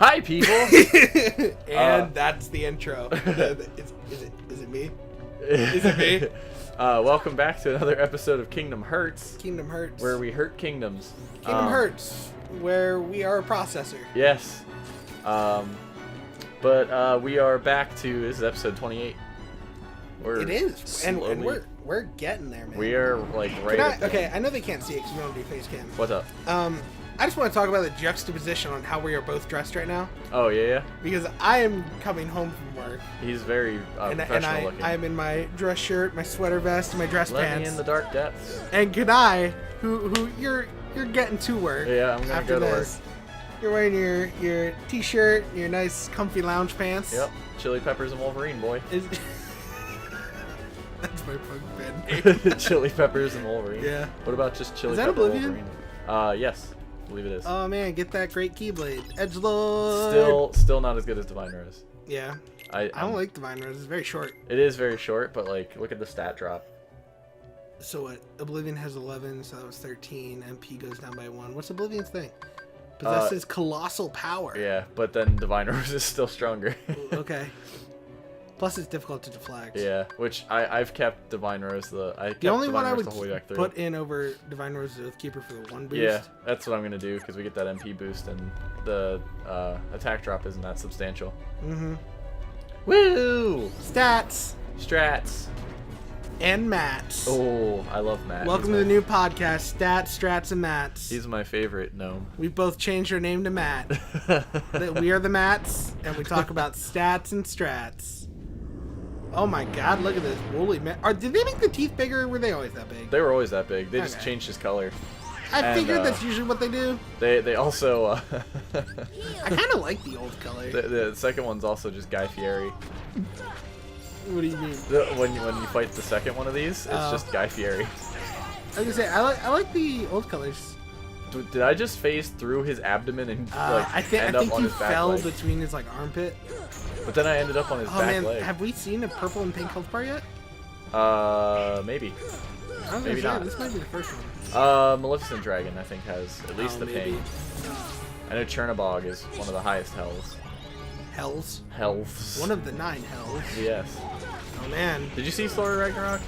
Hi, people. And that's the intro. Is it me? Is it me? Welcome back to another episode of Kingdom Hearts. Kingdom Hearts. Where we hurt kingdoms. Kingdom Hearts, where we are a processor. Yes. But we are back to, this is episode 28. It is. And we're getting there, man. We are like right Okay, I know they can't see it because we don't do face cam. What's up? I just want to talk about the juxtaposition on how we are both dressed right now. Oh, yeah? Because I am coming home from work. He's very professional looking. I'm in my dress shirt, my sweater vest, and my dress pants. Let me in the dark depths. And Kani, who you're getting to work. Yeah, I'm gonna go to work. You're wearing your t-shirt, your nice comfy lounge pants. Yep, Chili Peppers and Wolverine, boy. That's my punk band name. Chili Peppers and Wolverine. Yeah. What about just Chili Pepper Wolverine? Yes, I believe it is. Oh man, get that great keyblade, edgelord. Still not as good as Divine Rose. Yeah. I don't like Divine Rose. It's very short. It is very short, but like, look at the stat drop. So what? Oblivion has 11, so that was 13. MP goes down by 1. What's Oblivion's thing? Possesses colossal power. Yeah, but then Divine Rose is still stronger. Okay. Plus, it's difficult to deflect. Yeah, which I've kept Divine Rose the only one I would put in over Divine Rose is Oathkeeper for the 1 boost. Yeah, that's what I'm gonna do because we get that MP boost and the attack drop isn't that substantial. Mm-hmm. Woo! Stats. Strats. And Mats. Oh, I love Matt. Welcome to the new podcast, Stats, Strats, and Mats. He's my favorite gnome. We've both changed our name to Matt. We are the Mats, and we talk about stats and strats. Oh my god, look at this woolly man. Did they make the teeth bigger, or were they always that big? They were always that big. They just changed his color. I figured that's usually what they do. They also... I kind of like the old color. The second one's also just Guy Fieri. What do you mean? When you fight the second one of these, it's just Guy Fieri. I was gonna say, I like the old colors. Did I just phase through his abdomen and I think you fell leg? Between his armpit. But then I ended up on his back leg. Have we seen a purple and pink health bar yet? Maybe. Maybe not. This might be the first one. Maleficent Dragon, I think, has at least the pink. I know Chernobog is one of the highest hells. Hells? Hells. One of the 9 hells. Yes. Oh man. Did you see Thor Ragnarok?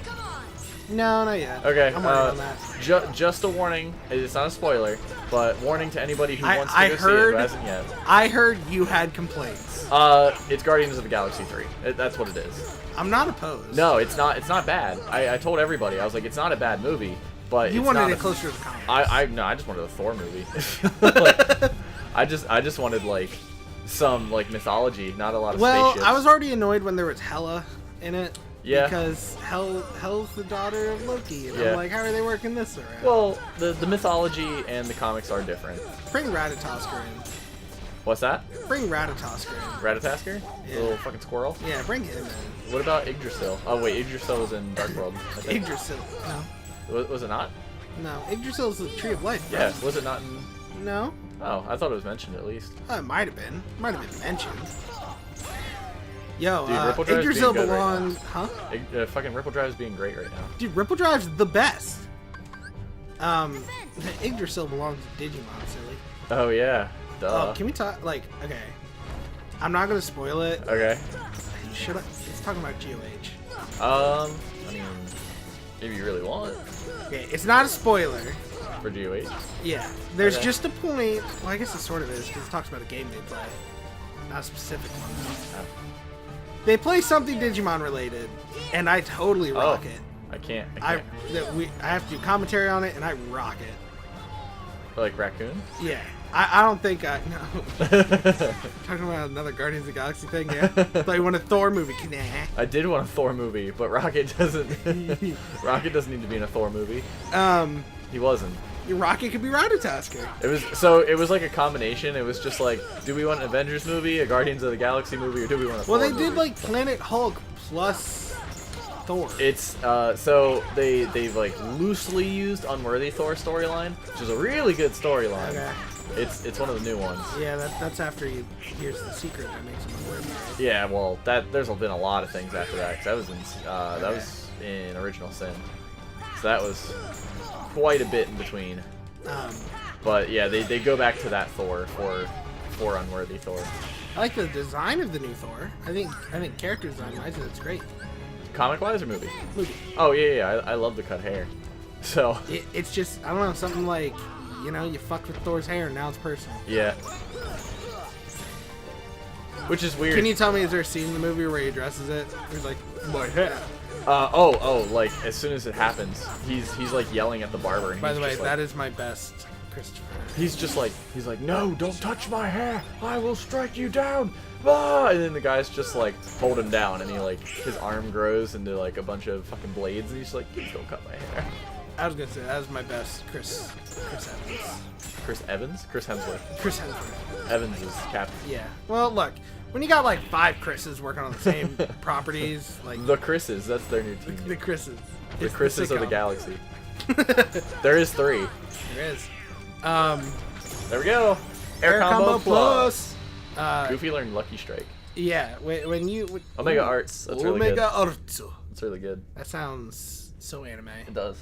No, not yet. Okay. I'm working on that. Just a warning. It's not a spoiler, but warning to anybody who wants to go see it who hasn't yet. I heard you had complaints. It's Guardians of the Galaxy 3. That's what it is. I'm not opposed. No, it's not. It's not bad. I told everybody. I was like, it's not a bad movie, but you it's wanted not it closer to the comics. No, I just wanted a Thor movie. I just wanted some mythology, not a lot of spaceships. I was already annoyed when there was Hela in it. Yeah. Because Hel's the daughter of Loki, and I'm like, how are they working this around? Well, the mythology and the comics are different. Bring Ratatosker in. What's that? Bring Ratatosker in. Ratatosker? Yeah. Little fucking squirrel? Yeah, bring him in. What about Yggdrasil? Oh wait, Yggdrasil was in Dark World, I think. Yggdrasil, no. Was it not? No, Yggdrasil is the Tree of Life, right? Yeah, was it not in... No. Oh, I thought it was mentioned at least. It might have been. Might have been mentioned. Yo, dude, Yggdrasil belongs... Right huh? Fucking Ripple Drive is being great right now. Dude, Ripple Drive's the best. Yggdrasil belongs to Digimon, silly. Oh, yeah. Duh. Oh, can we talk... okay. I'm not going to spoil it. Okay. Should I... Let's talk about GOH. I mean... If you really want. Okay, it's not a spoiler. For GOH? Yeah. There's just a point... Well, I guess it sort of is, because it talks about a game they play. Not a specific one. Oh. They play something Digimon related, and I totally rock it. I can't. I have to do commentary on it, and I rock it. Like Raccoon? Yeah. I don't think I... No. Talking about another Guardians of the Galaxy thing, yeah? Thought you want a Thor movie. Nah. I did want a Thor movie, but Rocket doesn't... Rocket doesn't need to be in a Thor movie. He wasn't. Your Rocket could be Ratatosker. It was like a combination. It was just like, do we want an Avengers movie, a Guardians of the Galaxy movie, or do we want a Thor movie? Well, they did like Planet Hulk plus Thor. It's so they've loosely used Unworthy Thor storyline, which is a really good storyline. Okay. It's one of the new ones. Yeah, that's after here's the secret that makes him unworthy. Yeah, well, there's been a lot of things after that, 'cause that was in Original Sin, so that was quite a bit in between. But yeah, they go back to that Thor for unworthy Thor. I like the design of the new Thor. I think character design wise, it's great. Comic wise or movie? Movie. Oh yeah. I love the cut hair. So It's just, I don't know, something like, you know, you fucked with Thor's hair and now it's personal. yeah. Which is weird. Can you tell me, is there a scene in the movie where he addresses it? He's like, my hair. Like as soon as it happens, he's like yelling at the barber. And By the way, just, that is my best Christopher. he's like, no, don't touch my hair. I will strike you down. Ah! And then the guy's just like, hold him down, and he like his arm grows into like a bunch of fucking blades, and he's like, please don't cut my hair. I was gonna say that was my best Chris Evans. Chris Evans? Chris Hemsworth. Chris Hemsworth. Evans is captain. Yeah. Well, look, when you got like 5 Chris's working on the same properties, like The Chris's, that's their new team. the Chris's. The It's Chris's of the sitcom. galaxy. There is 3. There is. There we go. Air Combo Plus. Goofy learned Lucky Strike. Yeah. When you Omega Arts. That's really good. Omega Arts. That's really good. That sounds so anime. It does.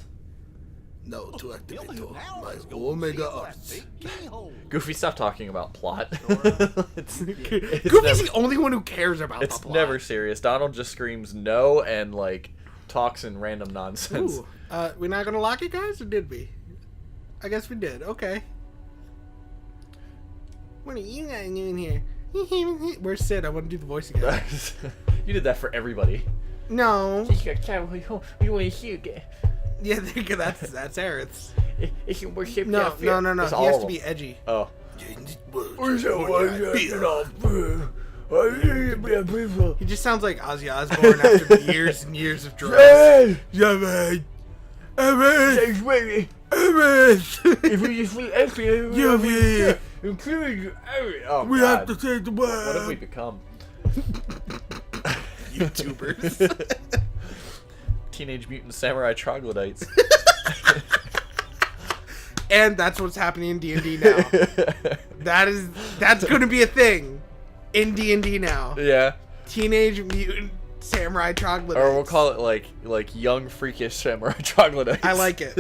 No, to activate my Omega Arts. Goofy, stop talking about plot. it's Goofy's never, the only one who cares about it's the plot. never serious. Donald just screams no and like talks in random nonsense. Ooh, we're not gonna lock it, guys, or did we? I guess we did. Okay. What are you guys doing here? Where's Sid? I want to do the voice again. You did that for everybody. No. Yeah, Yeah, that's Aerith's. No, No. He has to be edgy. Oh. He just sounds like Ozzy Osbourne after years and years of drugs. Yeah, man. Oh, We God. have to take the world. What have we become? YouTubers. Teenage Mutant Samurai Troglodytes. And that's what's happening in D&D now. That's going to be a thing in D&D now. Yeah. Teenage Mutant Samurai Troglodytes. Or we'll call it like young freakish samurai troglodytes. I like it.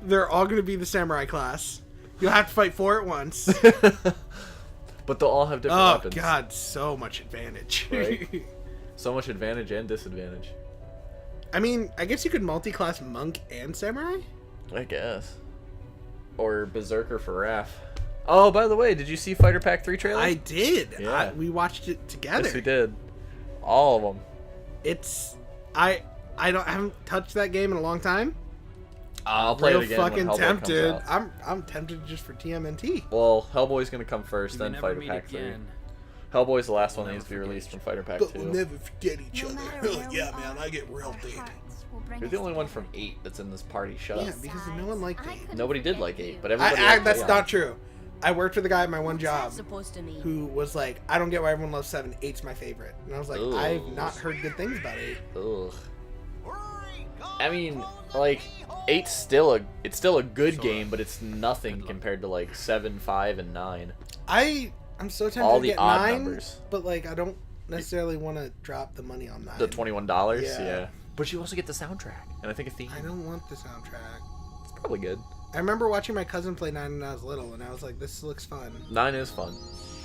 They're all going to be the samurai class. You'll have to fight 4 at once. But they'll all have different Oh weapons. god, so much advantage. Right? So much advantage and disadvantage. I mean, I guess you could multi-class monk and samurai? I guess. Or berserker for Raph. Oh, by the way, did you see Fighter Pack 3 trailer? I did. Yeah. We watched it together. Yes, we did. All of them. It's I haven't touched that game in a long time. I'll play Real it again fucking when Hellboy tempted. comes out. I'm tempted just for TMNT. Well, Hellboy's gonna come first, We then never Fighter meet Pack 3. again. Hellboy's the last one that We'll needs to be never released forget from Fighter Pack But 2. we'll never forget each No other. matter where Yeah, we man, are, I get real our deep. hearts will bring You're us the only one together. from 8 that's in this party. Shut Yeah, up. because no one liked I 8. couldn't Nobody did forget like 8, you. but everybody liked That's 8. not true. I worked with a guy at my one What's job that supposed to mean? who was like, I don't get why everyone loves 7. 8's my favorite. And I was like, Ooh. I've not heard good things about 8. Ugh. I mean, like, 8's still a good game, but it's nothing compared to like 7, 5, and 9. I'm so tempted All to the get odd 9, numbers. but like I don't necessarily want to drop the money on 9. The $21, Yeah. yeah. But you also get the soundtrack, and I think a theme. I don't want the soundtrack. It's probably good. I remember watching my cousin play 9 when I was little, and I was like, this looks fun. 9 is fun.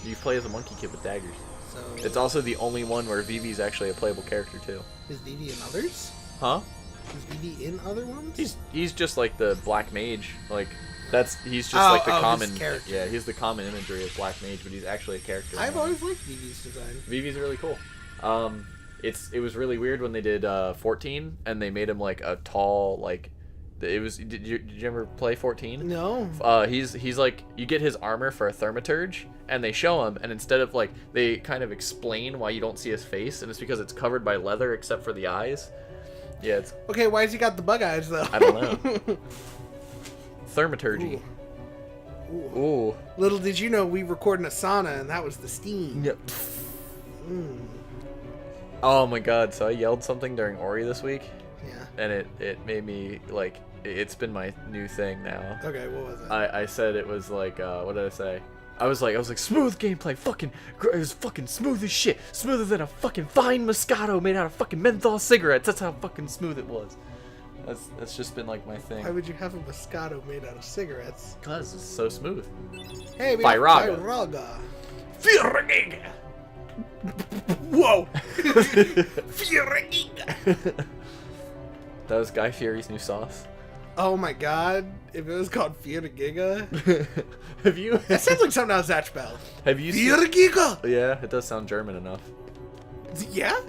You play as a monkey kid with daggers. So It's also the only one where Vivi's actually a playable character too. is Vivi in others? Huh? Is Vivi in other ones? He's just like the black mage. Like he's just Oh, like the his common character. Yeah, he's the common imagery of black mage, but he's actually a character. I've always liked Vivi's design. Vivi's really cool. It was really weird when they did 14 and they made him like a tall like. Did you ever play 14? No. He's like, you get his armor for a thaumaturge, and they show him, and instead of like, they kind of explain why you don't see his face, and it's because it's covered by leather except for the eyes. Yeah, it's, Okay, why has he got the bug eyes though? I don't know. Thaumaturgy. Ooh. Ooh. Little did you know we record in a sauna, and that was the steam. Yep. Mm. Oh my god, so I yelled something during Ori this week, Yeah. and it made me like, it's been my new thing now. Okay, what was it? I said it was like, what did I say? I was like, smooth gameplay, it was fucking smooth as shit. Smoother than a fucking fine Moscato made out of fucking menthol cigarettes. That's how fucking smooth it was. That's just been like my thing. Why would you have a Moscato made out of cigarettes? Cause it's so smooth. Hey, we Fieraga. Fieraga. Fieri. Whoa! Fieraga. That was Guy Fieri's new sauce. Oh my god! If it was called Fieragiga, Have you? that sounds like something out of Zatch Bell. Have you? Seen, Fieragiga. yeah, it does sound German enough. Yeah.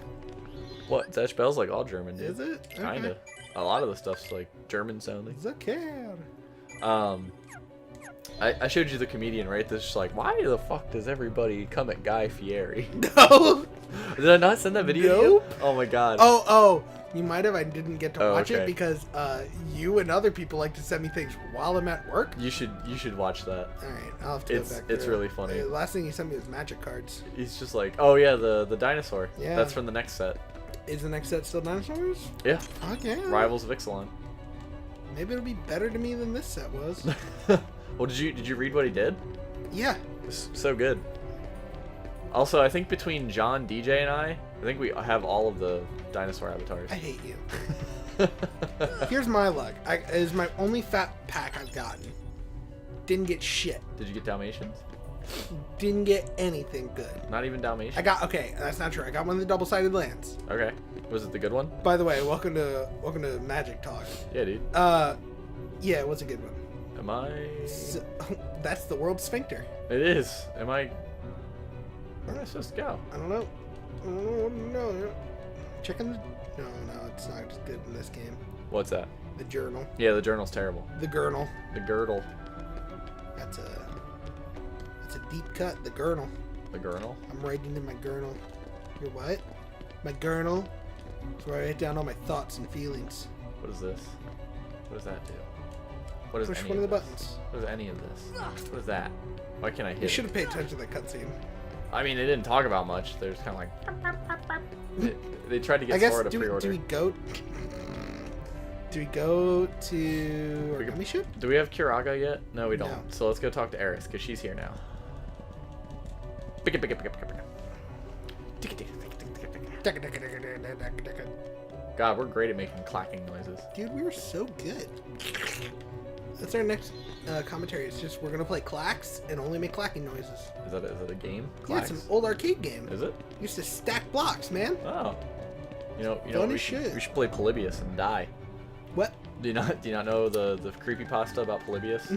What? Zatch Bell's like all German, dude. Is it? Kinda. Okay. A lot of the stuff's like German sounding. It's okay. I showed you the comedian, right? That's just like, why the fuck does everybody come at Guy Fieri? No. Did I not send that video? To you? Nope. Oh my god. Oh. You might have. I didn't get to watch okay. it because you and other people like to send me things while I'm at work. You should watch that. All right, I'll have to go back. It's really funny. The last thing you sent me was magic cards. He's just like, oh yeah, the dinosaur. Yeah. That's from the next set. Is the next set still dinosaurs? Yeah. Fuck yeah. Rivals of Ixalan. Maybe it'll be better to me than this set was. Well, did you read what he did? Yeah. It's so good. Also, I think between John, DJ, and I think we have all of the dinosaur avatars. I hate you. Here's my luck. It is my only fat pack I've gotten. Didn't get shit. Did you get Dalmatians? Didn't get anything good. Not even Dalmatians? Okay, that's not true. I got one of the double-sided lands. Okay. Was it the good one? By the way, welcome to Magic Talk. Yeah, dude. Yeah, it was a good one. Am I? So, that's the world sphincter. It is. Am I? Where am I supposed to go? I don't know. No. Checking the... No, it's not as good in this game. What's that? The journal. Yeah, the journal's terrible. The girdle. The girdle. That's a deep cut. The girdle. The girdle? I'm writing in my girdle. Your what? My girdle. It's where I write down all my thoughts and feelings. What is this? What does that do? What is Push any one of the this? buttons. What is any of this? What is that? Why can't I hit You it? should have paid attention to that cutscene. I mean, they didn't talk about much. They're just kind of like... They tried to I get guess, Sora to do pre-order. we go to Origami Ship? Do we have Kiraga yet? No, we don't. No. So let's go talk to Eris, because she's here now. Pick it. God, we're great at making clacking noises. Dude, we were so good. That's our next commentary. It's just we're gonna play clacks and only make clacking noises. Is that a game? Yeah, it's an old arcade game. Is it? Used to stack blocks, man. Oh. You know, Fun we as shit. should play Polybius and die. What? Do you not know the creepypasta about Polybius?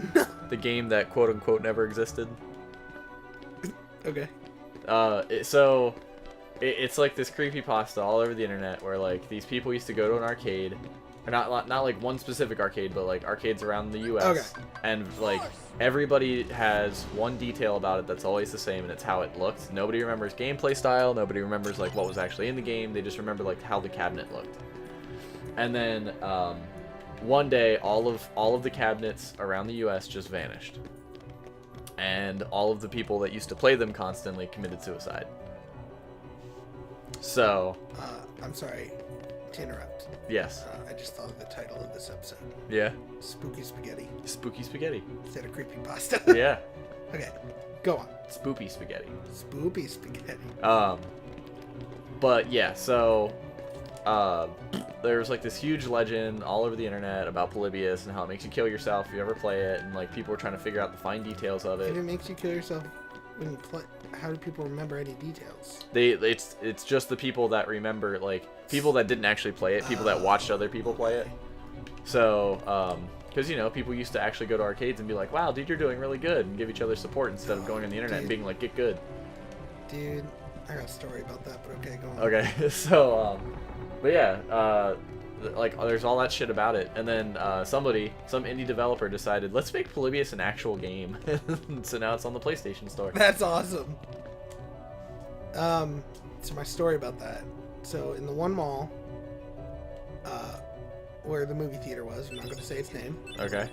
The game that quote unquote never existed. Okay. It's like this creepypasta all over the internet where like these people used to go to an arcade, or not like one specific arcade, but like arcades around the U.S. Okay. And like everybody has one detail about it that's always the same, and it's how it looked. Nobody remembers gameplay style. Nobody remembers like what was actually in the game. They just remember like how the cabinet looked. And then one day, all of the cabinets around the U.S. just vanished, and all of the people that used to play them constantly committed suicide. So, I'm sorry to interrupt. yes. I just thought of the title of this episode. Yeah. Spooky Spaghetti. Spooky spaghetti. Instead of creepypasta. Yeah. Okay, go on. Spoopy spaghetti. Spoopy Spaghetti. But yeah, so there's like this huge legend all over the internet about Polybius and how it makes you kill yourself if you ever play it, and like people were trying to figure out the fine details of it. If it makes you kill yourself when you play, how do people remember any details? It's just the people that remember, like people that didn't actually play it, people that watched other people play it. So, because you know, people used to actually go to arcades and be like, "Wow, dude, you're doing really good," and give each other support instead of going on the internet and being like, "Get good." Dude, I got a story about that, but okay, go on. Okay, so, but yeah, like there's all that shit about it, and then some indie developer decided, let's make Polybius an actual game. So now it's on the PlayStation Store. That's awesome. So my story about that. So in the one mall, where the movie theater was, I'm not going to say its name. Okay.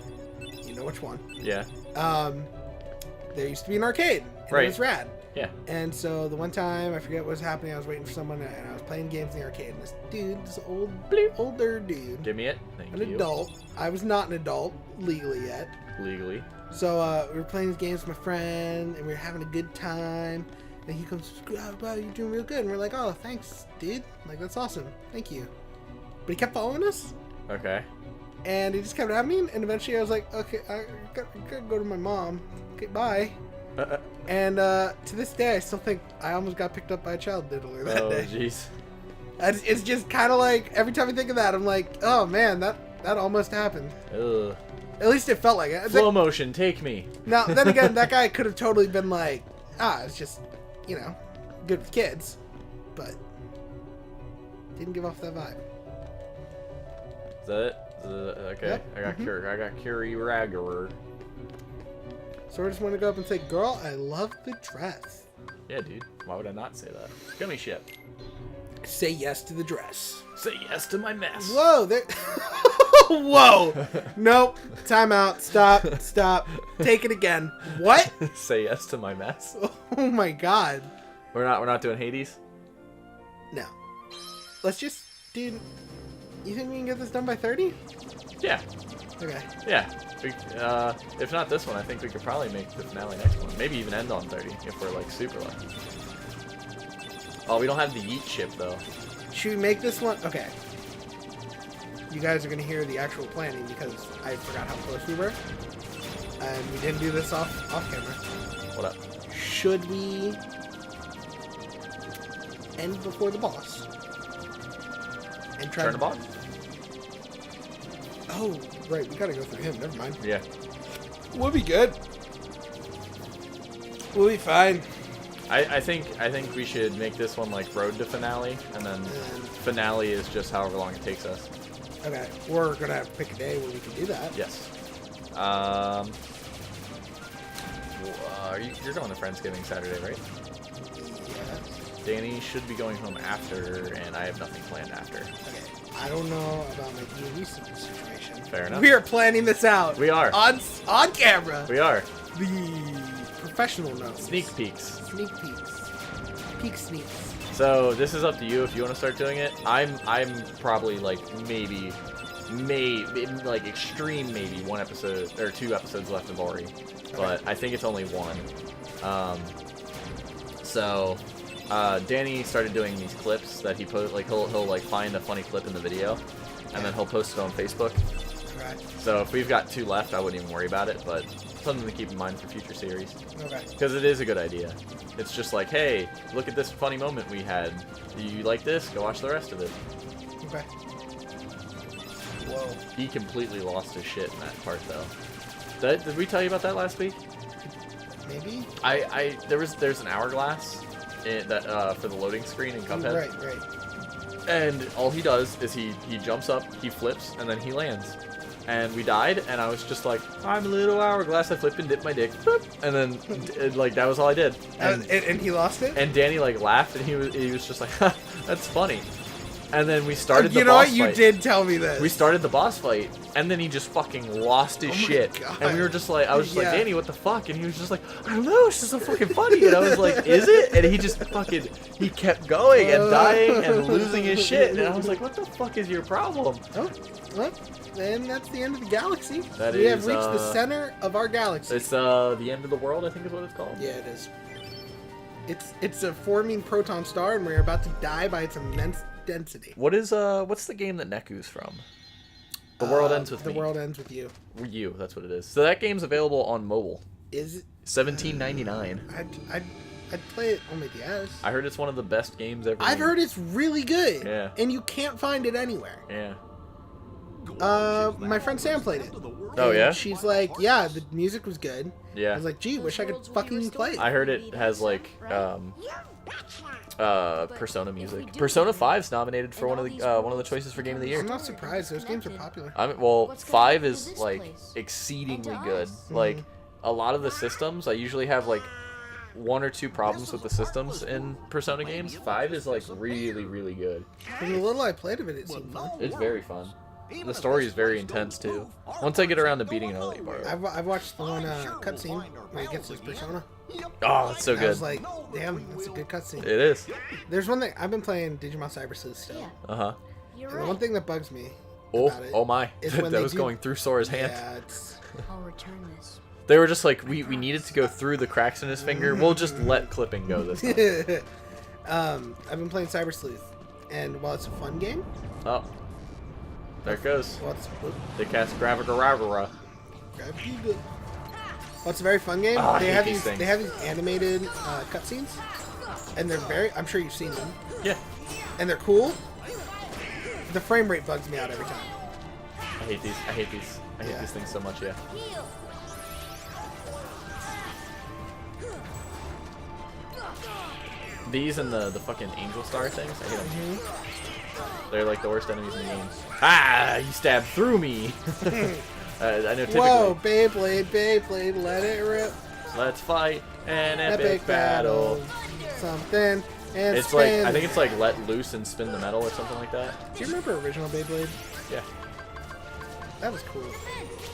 You know which one. Yeah. There used to be an arcade. And Right. It was rad. Yeah. And so the one time, I forget what was happening, I was waiting for someone, and I was playing games in the arcade, and this older dude, Give me it. Thank an you. adult. I was not an adult legally yet. Legally. So we were playing these games with my friend, and we were having a good time. And he comes, "Oh, wow, you're doing real good." And we're like, "Oh, thanks, dude. Like, that's awesome. Thank you." But he kept following us. Okay. And he just kept happening, and eventually I was like, okay, I gotta go to my mom. Okay, bye. And to this day, I still think I almost got picked up by a child diddler that day. Oh, jeez. It's just kind of like, every time I think of that, I'm like, oh man, that almost happened. Ugh. At least it felt like it. Slow motion, take me. Now, then again, that guy could have totally been like, it's just, you know, good with kids. But didn't give off that vibe. Is that it? Okay. Yep. I got Curie Raggerer. So I just want to go up and say, girl, I love the dress. Yeah, dude. Why would I not say that? Gummy ship. Say yes to the dress. Say yes to my mess. Whoa, there. Whoa. Nope. Time out. Stop. Take it again. What? Say yes to my mess. Oh my god. We're not doing Hades? No. Let's just, dude. You think we can get this done by 30? Yeah. Okay. Yeah. If not this one, I think we could probably make the finale next one. Maybe even end on 30 if we're like super lucky. Oh, we don't have the yeet ship though. Should we make this one? Okay. You guys are going to hear the actual planning because I forgot how close we were. And we didn't do this off camera. What up? Should we end before the boss? And try Turn the boss? Oh, right. We got to go through him. Never mind. Yeah. We'll be good. We'll be fine. I think we should make this one like road to finale, and then finale is just however long it takes us. Okay, we're gonna have to pick a day where we can do that. Yes. You're going to Friendsgiving Saturday, right? Yeah. Danny should be going home after, and I have nothing planned after. Okay. I don't know about my D&D situation. Fair enough. We are planning this out. We are. On camera. We are. The professional notes. Sneak peeks. Sneak peeks. Peek sneaks. So this is up to you if you want to start doing it. I'm probably like maybe like extreme maybe 1 episode or 2 episodes left of Ori, but I think it's only 1. So Danny started doing these clips that he post, like he'll like find a funny clip in the video, and then he'll post it on Facebook. Okay. So if we've got 2 left, I wouldn't even worry about it, but something to keep in mind for future series. Okay. Because it is a good idea. It's just like, hey, look at this funny moment we had. Do you like this? Go watch the rest of it. Okay. Whoa. He completely lost his shit in that part, though. Did we tell you about that last week? Maybe. There's an hourglass that for the loading screen in Cuphead. Right. And all he does is he jumps up, he flips, and then he lands. And we died, and I was just like, I'm a little hourglass. I flipped and dipped my dick, boop, and then like that was all I did. And he lost it. And Danny like laughed, and he was just like, that's funny. And then we started the boss fight. You know what? You did tell me this. We started the boss fight, and then he just fucking lost his shit. God. And we were just like, I was just like, Danny, what the fuck? And he was just like, I don't know, it's just so fucking funny. And I was like, is it? And he just fucking, he kept going and dying and losing his shit. And I was like, what the fuck is your problem? Oh, well, then that's the end of the galaxy. We have reached the center of our galaxy. It's the end of the world, I think is what it's called. Yeah, it is. It's a forming proton star, and we're about to die by its immense density. What's the game that Neku's from? The World Ends With Me. The World Ends With You. You, that's what it is. So that game's available on mobile. Is it? $17.99. I'd play it on my DS. I heard it's one of the best games ever. I've heard it's really good. Yeah. And you can't find it anywhere. Yeah. My friend Sam played it. Oh, yeah? She's like, yeah, the music was good. Yeah. I was like, gee, wish I could fucking play it. I heard it has like Persona music. Persona 5's nominated for one of the choices for Game of the Year. I'm not surprised. Those games are popular. Well, 5 is like exceedingly good. Like a lot of the systems, I usually have like 1 or 2 problems with the systems in Persona games. 5 is like really, really good. From the little I played of it, it seemed fun. It's very fun. The story is very intense too. Once I get around to beating it, I'll let you borrow it. I've watched the one cutscene where he gets his persona. Oh, that's so good. I was like, damn, that's a good cutscene. It is. There's one thing I've been playing Digimon Cyber Sleuth still. Uh-huh. And the one thing that bugs me about it oh my. is That when was going through Sora's hand. Yeah, it's... I'll return this. They were just like, we needed to go through the cracks in his finger. We'll just let clipping go this time. I've been playing Cyber Sleuth, and while it's a fun game, Oh. There it goes. What's They cast Gravigoragora. What's a very fun game? Oh, they I have hate these these. things. They have these animated cutscenes, and they're very. I'm sure you've seen them, Yeah. and they're cool. The frame rate bugs me out every time. I hate these. I hate these. I hate these things so much. Yeah. These and the fucking Angel Star things. I hate them. They're like the worst enemies in the game. Ah! You stabbed through me. I know. Typically. Whoa, Beyblade, let it rip. Let's fight an epic battle. Something and It's spin. like I think it's like let loose and spin the metal or something like that. Do you remember original Beyblade? Yeah. That was cool.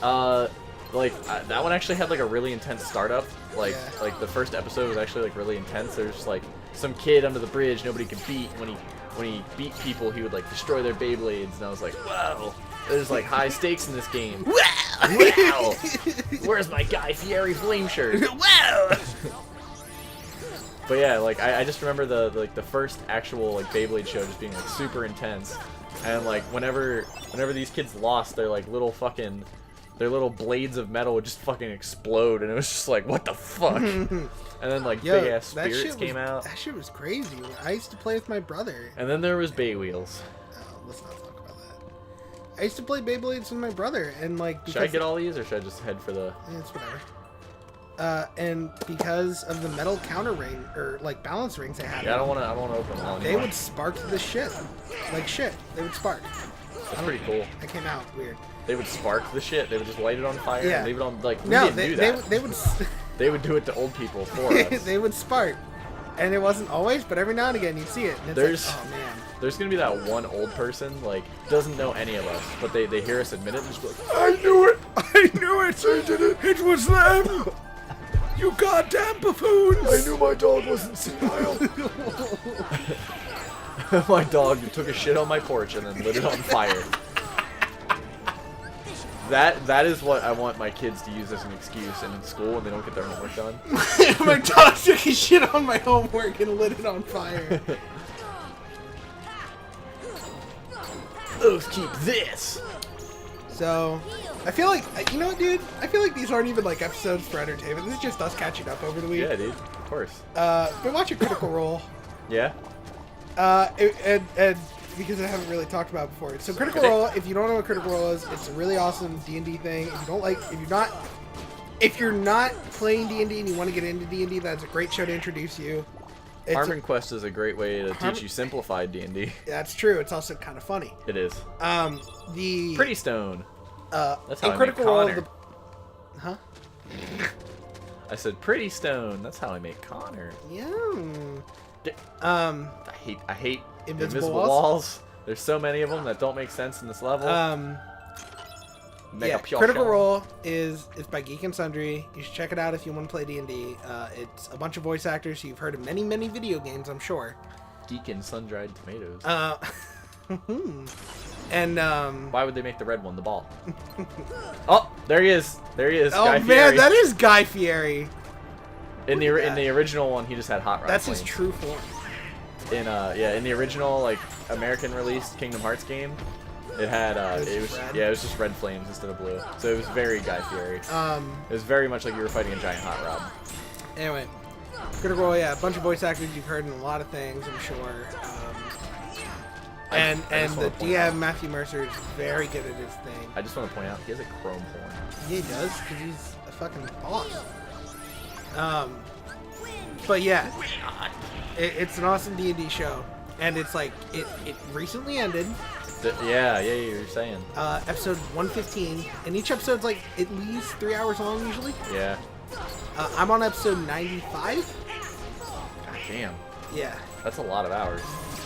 That one actually had like a really intense startup. Like Yeah. like the first episode was actually like really intense. There's just like some kid under the bridge nobody could beat. When he beat people, he would like destroy their Beyblades, and I was like, wow, there's like high stakes in this game. Wow! Where's my Guy Fieri flame shirt? Wow! But yeah, like I just remember the first actual like Beyblade show just being like super intense, and like whenever these kids lost, their little blades of metal would just fucking explode, and it was just like, what the fuck? And then like big ass spirits came out. That shit was crazy. I used to play with my brother. And then there was Bay Wheels. Oh, let's not talk about that. I used to play Beyblades with my brother, and like. Should I get all these, or should I just head for the? It's whatever. And because of the metal counter ring or like balance rings they had, Yeah, I don't want to open them all they anymore. would spark the shit, like shit. They would spark. That's pretty cool. I came out weird. They would spark the shit. They would just light it on fire Yeah. and leave it on. Like we No, didn't do that. they would. They would do it to old people for us. They would spark, and it wasn't always, but every now and again you'd see it. And it's There's- like, oh man. There's gonna be that one old person like doesn't know any of us, but they hear us admit it and just be like, I knew it! I knew it! I did it! It was them! You goddamn buffoons! I knew my dog wasn't senile. My dog took a shit on my porch and then lit it on fire. That is what I want my kids to use as an excuse in school when they don't get their homework done. My dog took a shit on my homework and lit it on fire. Let's keep this. So, I feel like, you know what, dude? I feel like these aren't even like episodes for entertainment. This is just us catching up over the week. Yeah, dude. Of course. Been watching Critical Role. Yeah. And because I haven't really talked about it before. So Critical Role, if you don't know what Critical Role is, it's a really awesome D&D thing. If you're not playing D&D and you want to get into D&D, that's a great show to introduce you. Harmon Quest is a great way to teach you simplified D&D. That's true. It's also kind of funny. It is. The Pretty Stone. That's how in I Critical make Role, Connor. huh? I said Pretty Stone. That's how I make Connor. Yeah. I hate Invisible walls. There's so many of them that don't make sense in this level. Yeah, Critical Role is by Geek and Sundry. You should check it out if you want to play D&D. It's a bunch of voice actors you've heard of many, many video games, I'm sure. Geek and sun-dried tomatoes. And why would they make the red one the ball? Oh, there he is. There he is. oh Guy man, Fieri. that is Guy Fieri. in the original one. He just had hot rod. That's flames. his true form. In in the original like American released Kingdom Hearts game, it had it was just red flames instead of blue. So it was very Guy Fieri. It was very much like you were fighting a giant hot rod. Anyway, Critical Role, yeah, a bunch of voice actors you've heard in a lot of things, I'm sure. And the DM Matthew Mercer is very good at his thing. I just want to point out he has a chrome horn. Yeah, he does, because he's a fucking boss. But yeah, it's an awesome D&D show, and it's like it recently ended. Yeah, you're saying. Episode 115, and each episode's like at least 3 hours long usually. Yeah. I'm on episode 95. God damn. Yeah. That's a lot of hours.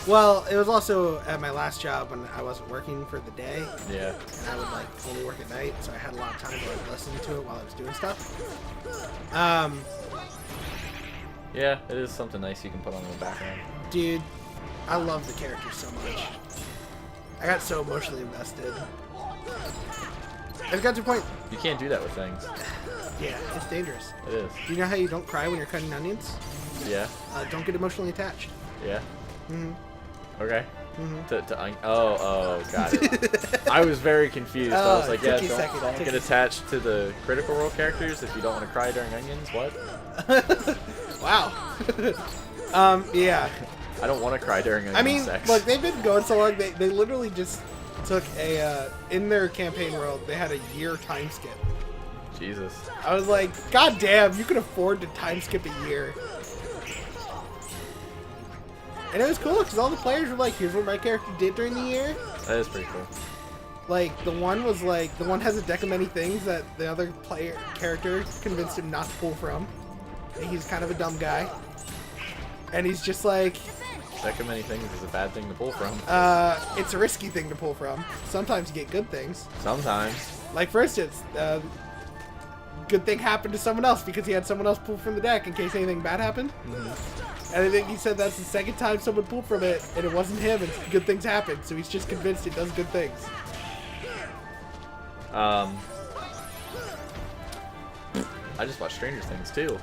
Well, it was also at my last job when I wasn't working for the day. Yeah. And I would like only work at night, so I had a lot of time to like listen to it while I was doing stuff. Yeah, it is something nice you can put on in the background. Dude, I love the characters so much. I got so emotionally invested. I've got to a point. You can't do that with things. Yeah, it's dangerous. It is. Do you know how you don't cry when you're cutting onions? Yeah. Don't get emotionally attached. Yeah. Mm-hmm. Okay. Got it. I was very confused. I was like, yeah, don't get attached to the Critical Role characters if you don't want to cry during onions. What? Wow. Yeah. I don't want to cry during onion sex. Look, they've been going so long. They literally just took a in their campaign world. They had a year time skip. Jesus. I was like, God damn, you can afford to time skip a year. And it was cool because all the players were like, here's what my character did during the year. That is pretty cool. Like, the one has a deck of many things that the other character convinced him not to pull from. And he's kind of a dumb guy. And he's just like... Deck of many things is a bad thing to pull from. It's a risky thing to pull from. Sometimes you get good things. Sometimes. Like, for instance, good thing happened to someone else because he had someone else pull from the deck in case anything bad happened. And I think he said that's the second time someone pulled from it, and it wasn't him, and good things happened. So he's just convinced it does good things. I just watched Stranger Things too.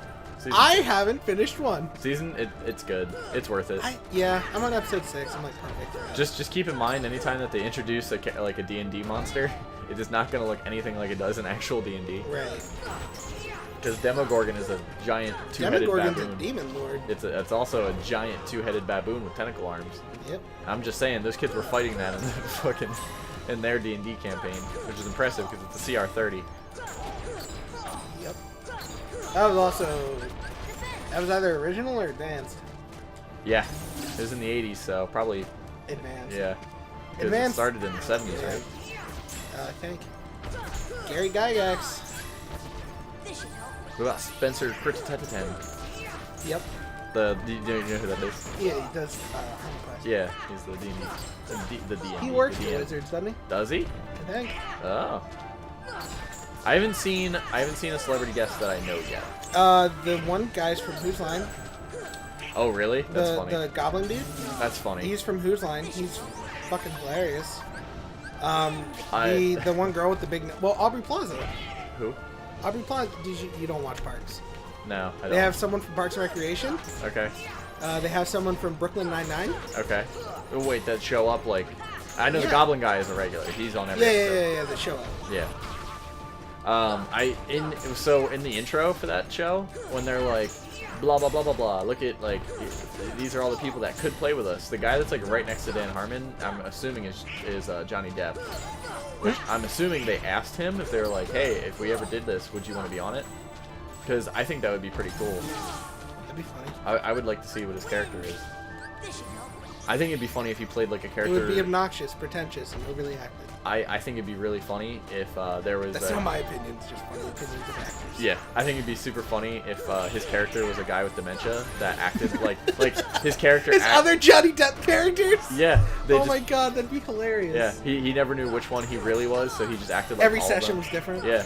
I haven't finished one. It's good. It's worth it. I'm on episode 6. I'm like perfect. Just keep in mind, anytime that they introduce a D&D monster, it is not going to look anything like it does in actual D&D. Right. Because Demogorgon is a giant two-headed baboon. Demogorgon's a demon lord. It's also a giant two-headed baboon with tentacle arms. Yep. I'm just saying, those kids were fighting that in their D&D campaign, which is impressive because it's a CR30. Yep. That was either original or advanced. Yeah, it was in the 80s, so probably advanced. Yeah, because it started in the 70s, right? I think. Gary Gygax. What about Spencer Crittenden? Yep. Do you know who that is? Yeah, he does. HarmonQuest. Yeah, he's the D&D. The DM. He works for Wizards, doesn't he? Does he? I think. Oh. I haven't seen a celebrity guest that I know yet. The one guy's from Whose Line. Oh, really? That's funny. The Goblin dude. That's funny. He's from Whose Line. He's fucking hilarious. The one girl with the big... Well, Aubrey Plaza. Who? Aubrey Plaza. You don't watch Parks. No, I don't. They have someone from Parks and Recreation. Okay. They have someone from Brooklyn Nine-Nine. Okay. Oh, wait, that show up, like... I know the Goblin guy is a regular. He's on every episode. Yeah, they show up. Yeah. So in the intro for that show, when they're like, blah blah blah blah blah, look at like these are all the people that could play with us. The guy that's like right next to Dan Harmon, I'm assuming is Johnny Depp. Which I'm assuming they asked him if they were like, hey, if we ever did this, would you want to be on it? Because I think that would be pretty cool. That'd be funny. I would like to see what his character is. I think it'd be funny if he played like a character. It would be obnoxious, pretentious, and overly active. I think it'd be really funny if there was. That's not my opinion. It's just funny opinions of actors. Yeah, I think it'd be super funny if his character was a guy with dementia that acted like his character. His other Johnny Depp characters. Yeah. My god, that'd be hilarious. Yeah, he never knew which one he really was, so he just acted like every all session of them. was different. Yeah.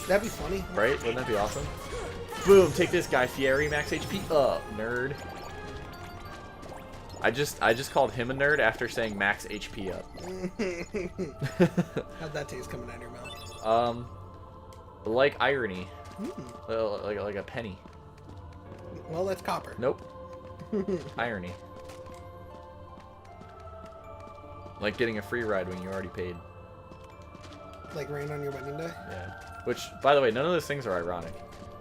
That'd be funny. Right? Wouldn't that be awesome? Boom! Take this guy, Fieri, max HP up, nerd. I just called him a nerd after saying max HP up. How'd that taste coming out of your mouth? Like irony. Like a penny. Well, that's copper. Nope. Irony. Like getting a free ride when you already paid. Like rain on your wedding day? Yeah. Which, by the way, none of those things are ironic.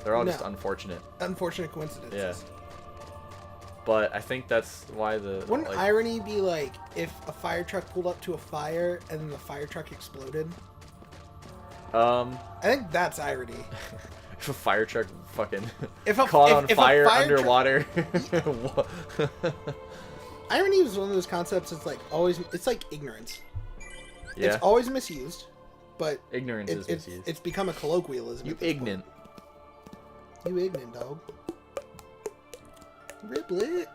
They're all just unfortunate. Unfortunate coincidences. Yeah. But I think that's why Wouldn't irony be like if a fire truck pulled up to a fire and then the fire truck exploded? I think that's irony. If a fire truck fucking caught on fire underwater. Irony is one of those concepts that's like always, it's like ignorance. Yeah. It's always misused, but ignorance is misused. It's become a colloquialism. You ignorant. You ignorant, dog. Riblet.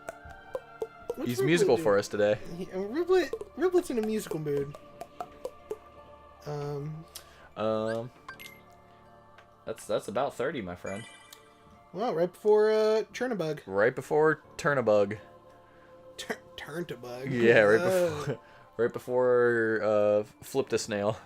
He's musical for us today. Riblet's in a musical mood. That's about 30, my friend. Well, right before Chernabug. Right before Turnabug. Turnabug. Yeah, right before flipped a snail.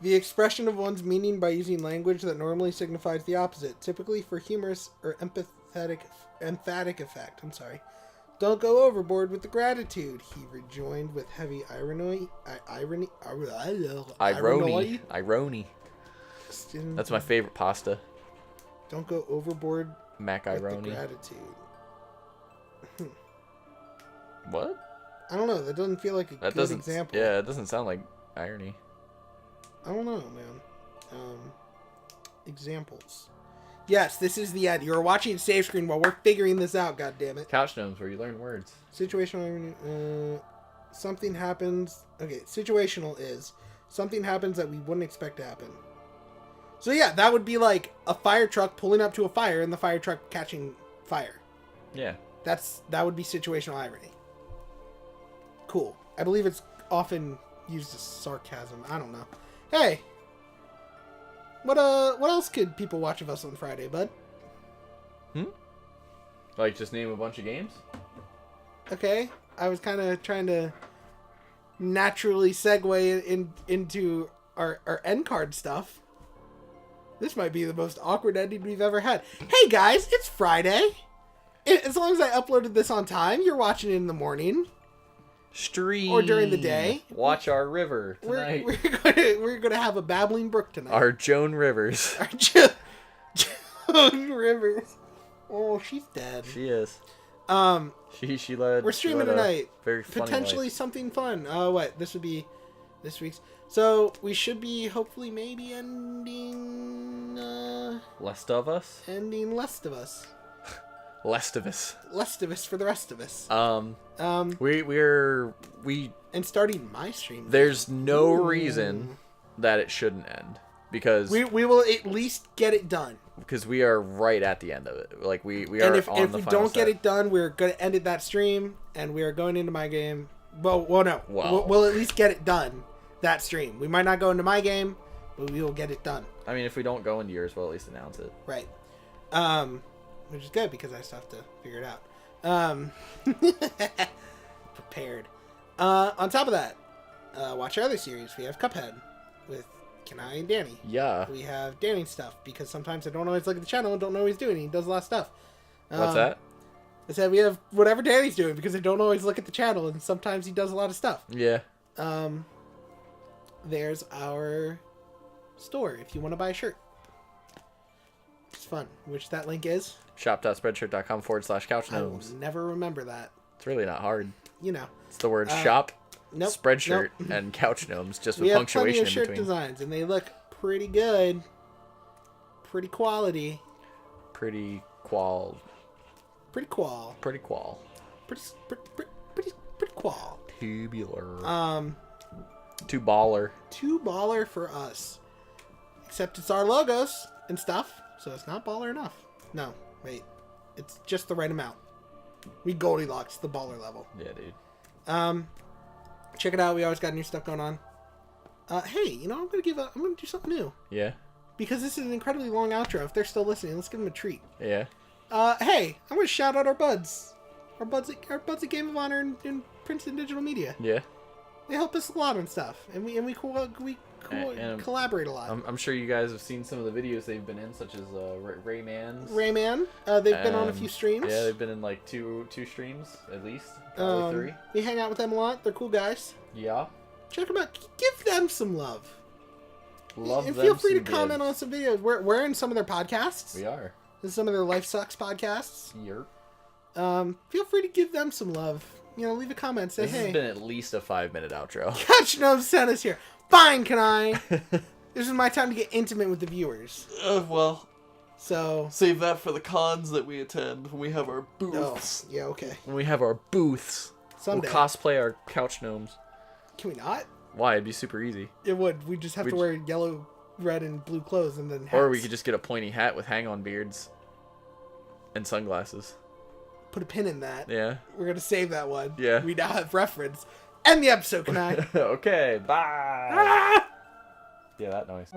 The expression of one's meaning by using language that normally signifies the opposite, typically for humorous or emphatic effect. Don't go overboard with the gratitude. He rejoined with heavy irony. Irony. That's my favorite pasta. Don't go overboard Macaroni. with the gratitude. What? I don't know. That doesn't feel like a good example. Yeah, it doesn't sound like irony. I don't know, man. Examples. Yes, this is the end. You're watching save screen while we're figuring this out, goddammit. Couch Gnomes, where you learn words. Situational, something happens. Okay, situational is something happens that we wouldn't expect to happen. So yeah, that would be like a fire truck pulling up to a fire and the fire truck catching fire. Yeah. That would be situational irony. Cool. I believe it's often used as sarcasm. I don't know. Hey, what else could people watch of us on Friday, bud? Like, just name a bunch of games? Okay. I was kind of trying to naturally segue into our end card stuff. This might be the most awkward ending we've ever had. Hey guys, it's Friday. As long as I uploaded this on time, you're watching it in the morning. Stream. Or during the day. Watch our river tonight. We're gonna have a babbling brook tonight. Our Joan Rivers. Our Joan Rivers. Oh, she's dead. She is. She led. We're streaming tonight. Very funny potentially life. Something fun. What? This would be this week's. So we should be hopefully maybe ending. Lest of us. Ending Lest of Us. Lest of us. Lest of Us for the rest of us. We and starting my stream. There's no reason that it shouldn't end because we will at least get it done. Because we are right at the end of it. Like we are and if on the we final don't step. get it done, we're gonna end it that stream, and we are going into my game. No. Well. We'll at least get it done that stream. We might not go into my game, but we will get it done. I mean, if we don't go into yours, we'll at least announce it. Right. Which is good because I still have to figure it out. Prepared. On top of that, watch our other series. We have Cuphead with Kani and Danny. Yeah. We have Danny's stuff because sometimes I don't always look at the channel and don't know what he's doing. He does a lot of stuff. What's that? I said we have whatever Danny's doing because I don't always look at the channel and sometimes he does a lot of stuff. Yeah. There's our store if you want to buy a shirt. It's fun. Which that link is? shop.spreadshirt.com/couch I will gnomes. never remember that. It's really not hard. You know. It's the word shop, nope, spreadshirt, and couch gnomes, just with we have punctuation plenty of in shirt between. designs, and they look pretty good. Pretty quality. Pretty qual. Pretty qual. Pretty qual. Pretty qual. Tubular. Too baller. Too baller for us. Except it's our logos and stuff, so it's not baller enough. No, wait. It's just the right amount. We Goldilocks the baller level. Yeah, dude. Check it out. We always got new stuff going on. Hey, you know, I'm gonna do something new. Yeah. Because this is an incredibly long outro. If they're still listening, let's give them a treat. Yeah. Hey, I'm gonna shout out our buds. Our buds at Game of Honor and Princeton Digital Media. Yeah. They help us a lot on stuff, and we collaborate a lot. I'm sure you guys have seen some of the videos they've been in, such as Rayman's. Rayman, they've been on a few streams. Yeah, they've been in like two streams at least, probably 3. We hang out with them a lot. They're cool guys. Yeah. Check them out. Give them some love. Love and them. Feel free to some comment gives. on some videos. We're in some of their podcasts. We are. In some of their Life Sucks podcasts. Yerp. Feel free to give them some love. You know, leave a comment. Say, This hey. has been at least a 5-minute outro. Couch Gnomes sent us here. Fine, can I? This is my time to get intimate with the viewers. Well, so save that for the cons that we attend when we have our booths. Oh, yeah, okay. When we have our booths, Someday. we'll cosplay our couch gnomes. Can we not? Why? It'd be super easy. It would. We just have to wear yellow, red, and blue clothes and then hats. Or we could just get a pointy hat with hang-on beards and sunglasses. Put a pin in that. Yeah. We're gonna save that one. Yeah. We now have reference. End the episode, can I? Okay, bye. Ah! Yeah, that noise.